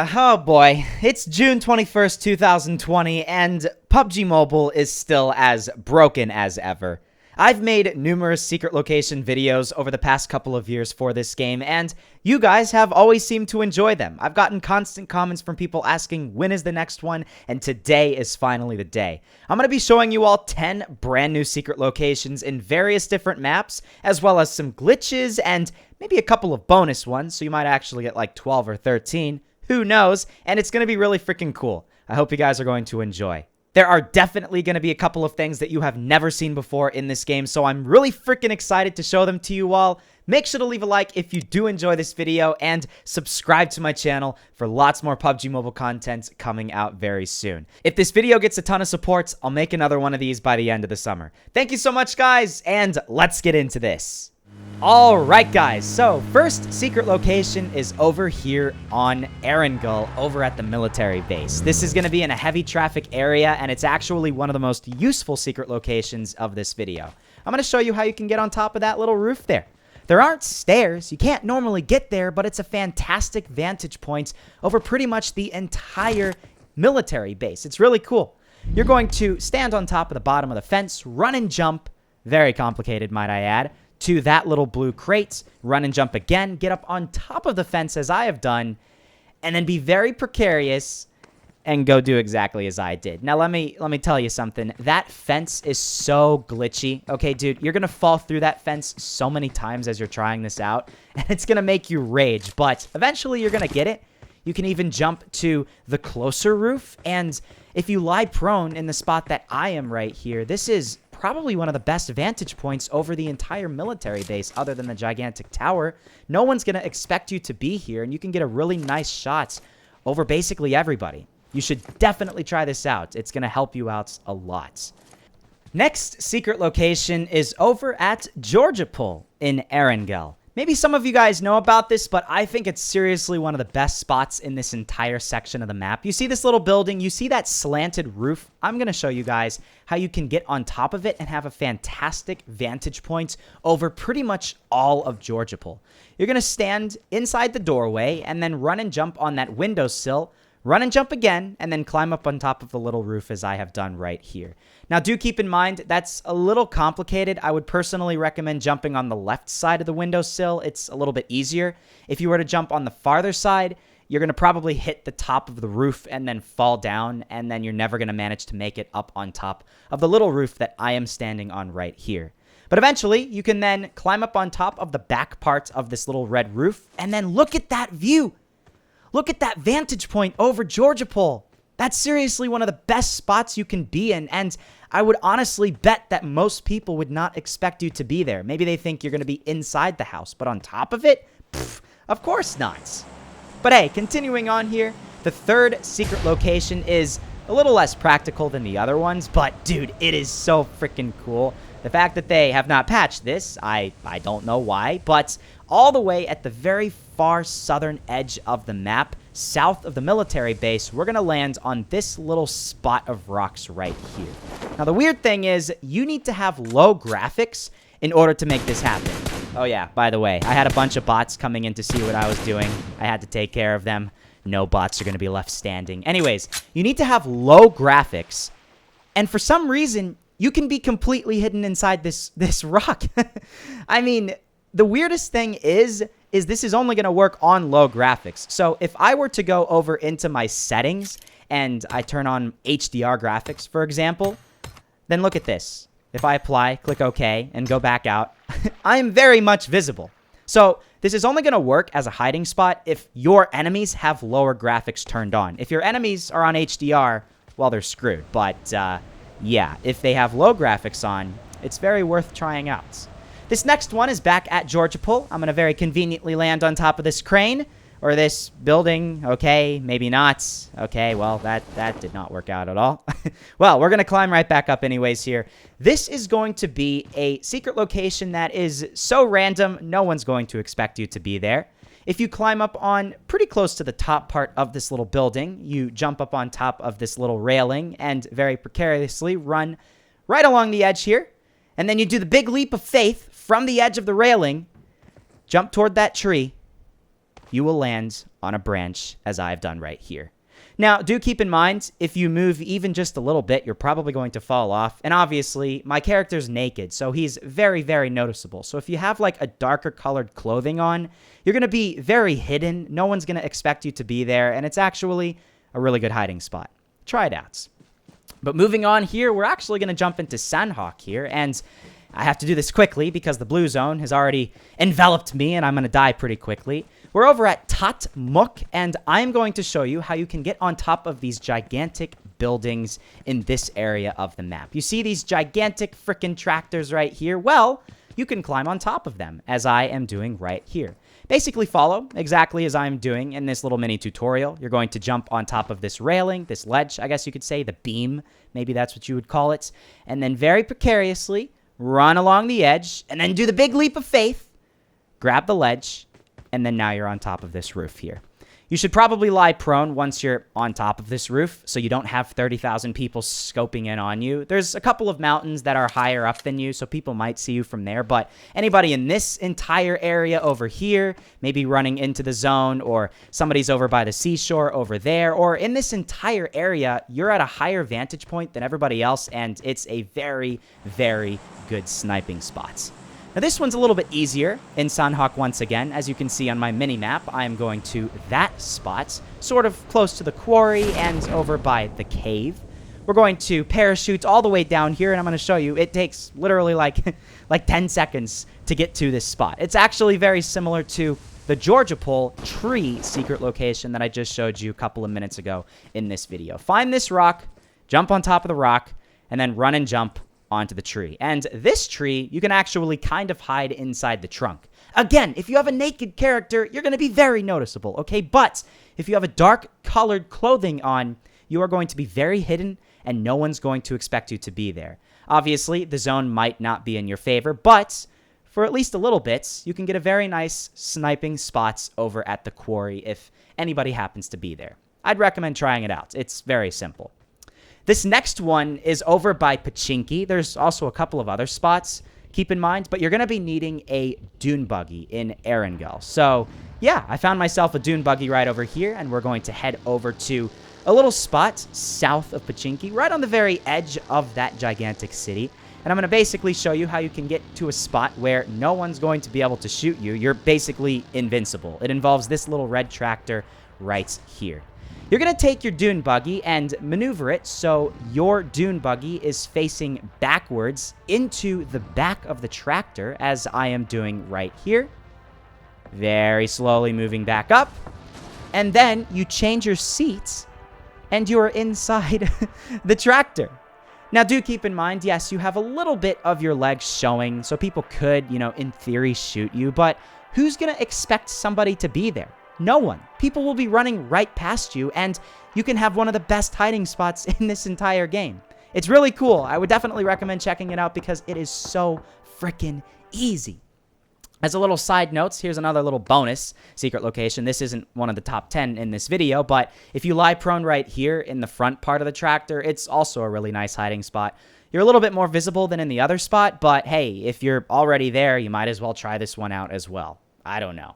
Oh boy, it's June 21st, 2020, and PUBG Mobile is still as broken as ever. I've made numerous secret location videos over the past couple of years for this game, and you guys have always seemed to enjoy them. I've gotten constant comments from people asking when is the next one, and today is finally the day. I'm going to be showing you all 10 brand new secret locations in various different maps, as well as some glitches and maybe a couple of bonus ones, so you might actually get like 12 or 13. Who knows? And it's going to be really freaking cool. I hope you guys are going to enjoy. There are definitely going to be a couple of things that you have never seen before in this game, so I'm really freaking excited to show them to you all. Make sure to leave a like if you do enjoy this video, and subscribe to my channel for lots more PUBG Mobile content coming out very soon. If this video gets a ton of support, I'll make another one of these by the end of the summer. Thank you so much, guys, and let's get into this. Alright guys, so first secret location is over here on Erangel, over at the military base. This is going to be in a heavy traffic area, and it's actually one of the most useful secret locations of this video. I'm going to show you how you can get on top of that little roof there. There aren't stairs, you can't normally get there, but it's a fantastic vantage point over pretty much the entire military base. It's really cool. You're going to stand on top of the bottom of the fence, run and jump, very complicated might I add, to that little blue crate, run and jump again, get up on top of the fence as I have done, and then be very precarious and go do exactly as I did. Now, let me tell you something. That fence is so glitchy. Okay, dude, you're going to fall through that fence so many times as you're trying this out, and it's going to make you rage, but eventually you're going to get it. You can even jump to the closer roof, and if you lie prone in the spot that I am right here, this is probably one of the best vantage points over the entire military base other than the gigantic tower. No one's going to expect you to be here, and you can get a really nice shot over basically everybody. You should definitely try this out. It's going to help you out a lot. Next secret location is over at Georgopol in Erangel. Maybe some of you guys know about this, but I think it's seriously one of the best spots in this entire section of the map. You see this little building, you see that slanted roof. I'm going to show you guys how you can get on top of it and have a fantastic vantage point over pretty much all of Georgopol. You're going to stand inside the doorway and then run and jump on that windowsill, run and jump again, and then climb up on top of the little roof as I have done right here. Now, do keep in mind, that's a little complicated. I would personally recommend jumping on the left side of the windowsill. It's a little bit easier. If you were to jump on the farther side, you're going to probably hit the top of the roof and then fall down, and then you're never going to manage to make it up on top of the little roof that I am standing on right here. But eventually, you can then climb up on top of the back part of this little red roof, and then look at that view. Look at that vantage point over Georgopol. That's seriously one of the best spots you can be in, and I would honestly bet that most people would not expect you to be there. Maybe they think you're going to be inside the house, but on top of it? Pfft, of course not. But hey, continuing on here, the third secret location is a little less practical than the other ones, but dude, it is so freaking cool. The fact that they have not patched this, I don't know why, but all the way at the very far southern edge of the map, south of the military base, we're going to land on this little spot of rocks right here. Now, the weird thing is, you need to have low graphics in order to make this happen. Oh yeah, by the way, I had a bunch of bots coming in to see what I was doing. I had to take care of them. No bots are going to be left standing. Anyways, you need to have low graphics, and for some reason, you can be completely hidden inside this rock. I mean, the weirdest thing is this is only going to work on low graphics. So if I were to go over into my settings and I turn on HDR graphics, for example, then look at this. If I apply, click OK, and go back out, I am very much visible. So this is only going to work as a hiding spot if your enemies have lower graphics turned on. If your enemies are on HDR, well, they're screwed. But yeah, if they have low graphics on, it's very worth trying out. This next one is back at Georgopol. I'm going to very conveniently land on top of this crane, or this building. Okay, maybe not. Okay, well, that did not work out at all. Well, we're going to climb right back up anyways here. This is going to be a secret location that is so random, no one's going to expect you to be there. If you climb up on pretty close to the top part of this little building, you jump up on top of this little railing and very precariously run right along the edge here. And then you do the big leap of faith from the edge of the railing, jump toward that tree, you will land on a branch as I've done right here. Now, do keep in mind, if you move even just a little bit, you're probably going to fall off. And obviously, my character's naked, so he's very, very noticeable. So if you have like a darker colored clothing on, you're going to be very hidden. No one's going to expect you to be there, and it's actually a really good hiding spot. Try it out. But moving on here, we're actually going to jump into Sanhok here, and I have to do this quickly because the blue zone has already enveloped me, and I'm going to die pretty quickly. We're over at Muk, and I'm going to show you how you can get on top of these gigantic buildings in this area of the map. You see these gigantic frickin' tractors right here? Well, you can climb on top of them, as I am doing right here. Basically follow exactly as I'm doing in this little mini tutorial. You're going to jump on top of this railing, this ledge, I guess you could say, the beam, maybe that's what you would call it, and then very precariously run along the edge, and then do the big leap of faith, grab the ledge, and then now you're on top of this roof here. You should probably lie prone once you're on top of this roof so you don't have 30,000 people scoping in on you. There's a couple of mountains that are higher up than you, so people might see you from there, but anybody in this entire area over here, maybe running into the zone, or somebody's over by the seashore over there, or in this entire area, you're at a higher vantage point than everybody else, and it's a very, very good sniping spot. Now, this one's a little bit easier in Sanhok once again. As you can see on my mini-map, I am going to that spot, sort of close to the quarry and over by the cave. We're going to parachute all the way down here, and I'm going to show you. It takes literally like 10 seconds to get to this spot. It's actually very similar to the Georgopol tree secret location that I just showed you a couple of minutes ago in this video. Find this rock, jump on top of the rock, and then run and jump onto the tree. And this tree, you can actually kind of hide inside the trunk. Again, if you have a naked character, you're going to be very noticeable, okay? But if you have a dark colored clothing on, you are going to be very hidden, and no one's going to expect you to be there. Obviously, the zone might not be in your favor, but for at least a little bit, you can get a very nice sniping spots over at the quarry if anybody happens to be there. I'd recommend trying it out. It's very simple. This next one is over by Pochinki. There's also a couple of other spots, keep in mind, but you're going to be needing a dune buggy in Erangel. So, yeah, I found myself a dune buggy right over here, and we're going to head over to a little spot south of Pochinki, right on the very edge of that gigantic city. And I'm going to basically show you how you can get to a spot where no one's going to be able to shoot you. You're basically invincible. It involves this little red tractor right here. You're going to take your dune buggy and maneuver it so your dune buggy is facing backwards into the back of the tractor, as I am doing right here. Very slowly moving back up. And then you change your seats and you are inside the tractor. Now, do keep in mind, yes, you have a little bit of your legs showing, so people could, in theory, shoot you, but who's going to expect somebody to be there? No one. People will be running right past you, and you can have one of the best hiding spots in this entire game. It's really cool. I would definitely recommend checking it out because it is so freaking easy. As a little side note, here's another little bonus secret location. This isn't one of the top 10 in this video, but if you lie prone right here in the front part of the tractor, it's also a really nice hiding spot. You're a little bit more visible than in the other spot, but hey, if you're already there, you might as well try this one out as well. I don't know.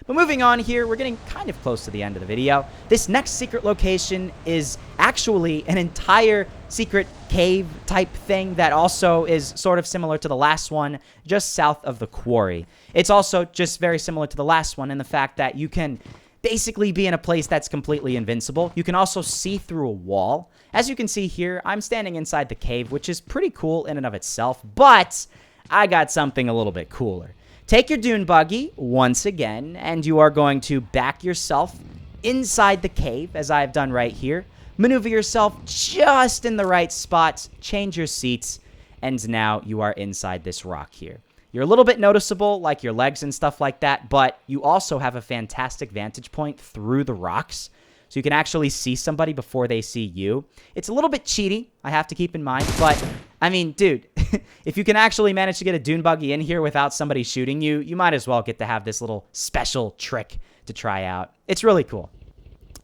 But moving on here, we're getting kind of close to the end of the video. This next secret location is actually an entire secret cave type thing that also is sort of similar to the last one, just south of the quarry. It's also just very similar to the last one in the fact that you can basically be in a place that's completely invincible. You can also see through a wall. As you can see here, I'm standing inside the cave, which is pretty cool in and of itself, but I got something a little bit cooler. Take your dune buggy once again, and you are going to back yourself inside the cave, as I've done right here. Maneuver yourself just in the right spots, change your seats, and now you are inside this rock here. You're a little bit noticeable, like your legs and stuff like that, but you also have a fantastic vantage point through the rocks, so you can actually see somebody before they see you. It's a little bit cheaty, I have to keep in mind, but, I mean, dude, if you can actually manage to get a dune buggy in here without somebody shooting you, you might as well get to have this little special trick to try out. It's really cool.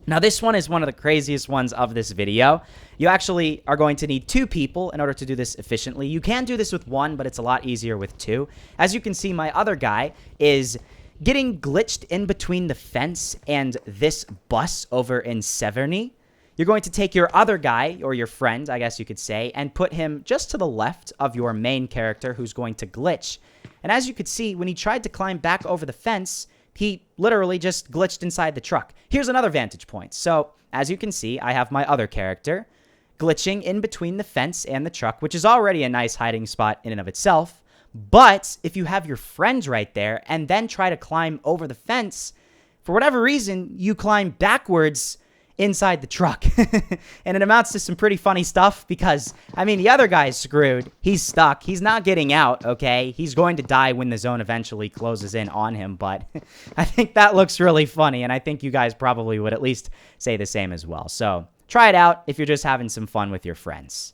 Now, this one is one of the craziest ones of this video. You actually are going to need 2 people in order to do this efficiently. You can do this with 1, but it's a lot easier with 2. As you can see, my other guy is getting glitched in between the fence and this bus over in Severny, you're going to take your other guy, or your friend, I guess you could say, and put him just to the left of your main character who's going to glitch. And as you could see, when he tried to climb back over the fence, he literally just glitched inside the truck. Here's another vantage point. So, as you can see, I have my other character glitching in between the fence and the truck, which is already a nice hiding spot in and of itself. But if you have your friend right there and then try to climb over the fence, for whatever reason, you climb backwards inside the truck. And it amounts to some pretty funny stuff because, I mean, the other guy's screwed. He's stuck. He's not getting out, okay? He's going to die when the zone eventually closes in on him, but I think that looks really funny, and I think you guys probably would at least say the same as well. So try it out if you're just having some fun with your friends.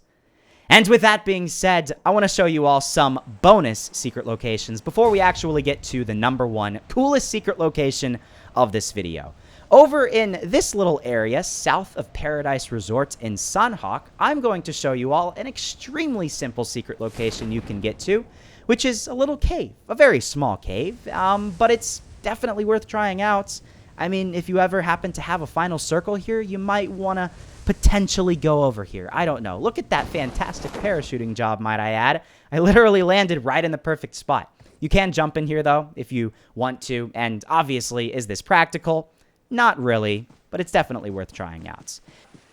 And with that being said, I want to show you all some bonus secret locations before we actually get to the #1 coolest secret location of this video. Over in this little area, south of Paradise Resort in Sanhok, I'm going to show you all an extremely simple secret location you can get to, which is a little cave, a very small cave, but it's definitely worth trying out. I mean, if you ever happen to have a final circle here, you might want to potentially go over here. I don't know. Look at that fantastic parachuting job, might I add. I literally landed right in the perfect spot. You can jump in here, though, if you want to, and obviously, is this practical? Not really, but it's definitely worth trying out.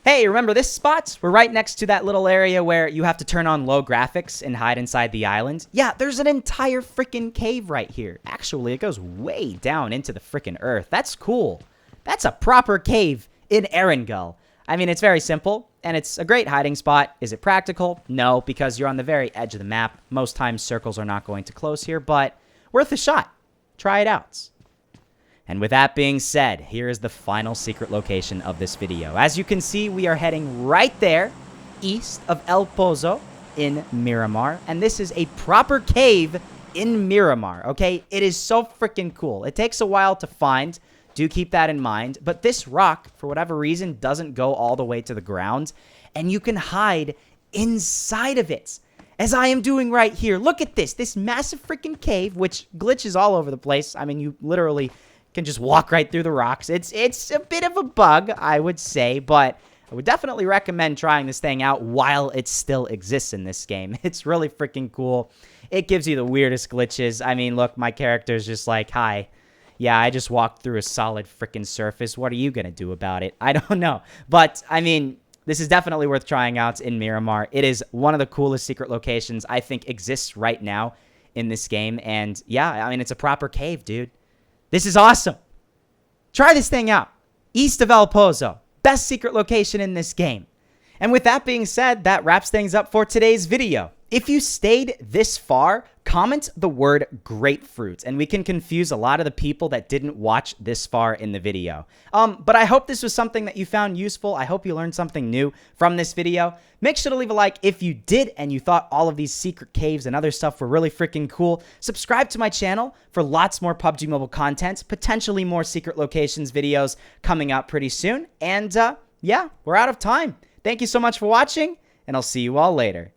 Hey, remember this spot? We're right next to that little area where you have to turn on low graphics and hide inside the island. Yeah, there's an entire freaking cave right here. Actually, it goes way down into the freaking earth. That's cool. That's a proper cave in Erangel. I mean, it's very simple, and it's a great hiding spot. Is it practical? No, because you're on the very edge of the map. Most times, circles are not going to close here, but worth a shot. Try it out. And with that being said, here is the final secret location of this video. As you can see, we are heading right there, east of El Pozo in Miramar. And this is a proper cave in Miramar, okay? It is so freaking cool. It takes a while to find. Do keep that in mind. But this rock, for whatever reason, doesn't go all the way to the ground. And you can hide inside of it, as I am doing right here. Look at this. This massive freaking cave, which glitches all over the place. I mean, you literally can just walk right through the rocks. It's a bit of a bug, I would say, but I would definitely recommend trying this thing out while it still exists in this game. It's really freaking cool. It gives you the weirdest glitches. I mean, look, my character's just like, hi. Yeah, I just walked through a solid freaking surface. What are you gonna do about it? I don't know. But, I mean, this is definitely worth trying out in Miramar. It is one of the coolest secret locations I think exists right now in this game. And, yeah, I mean, it's a proper cave, dude. This is awesome. Try this thing out. East of El Pozo. Best secret location in this game. And with that being said, that wraps things up for today's video. If you stayed this far, comment the word grapefruit, and we can confuse a lot of the people that didn't watch this far in the video. But I hope this was something that you found useful. I hope you learned something new from this video. Make sure to leave a like if you did and you thought all of these secret caves and other stuff were really freaking cool. Subscribe to my channel for lots more PUBG Mobile content, potentially more secret locations videos coming up pretty soon. And yeah, we're out of time. Thank you so much for watching, and I'll see you all later.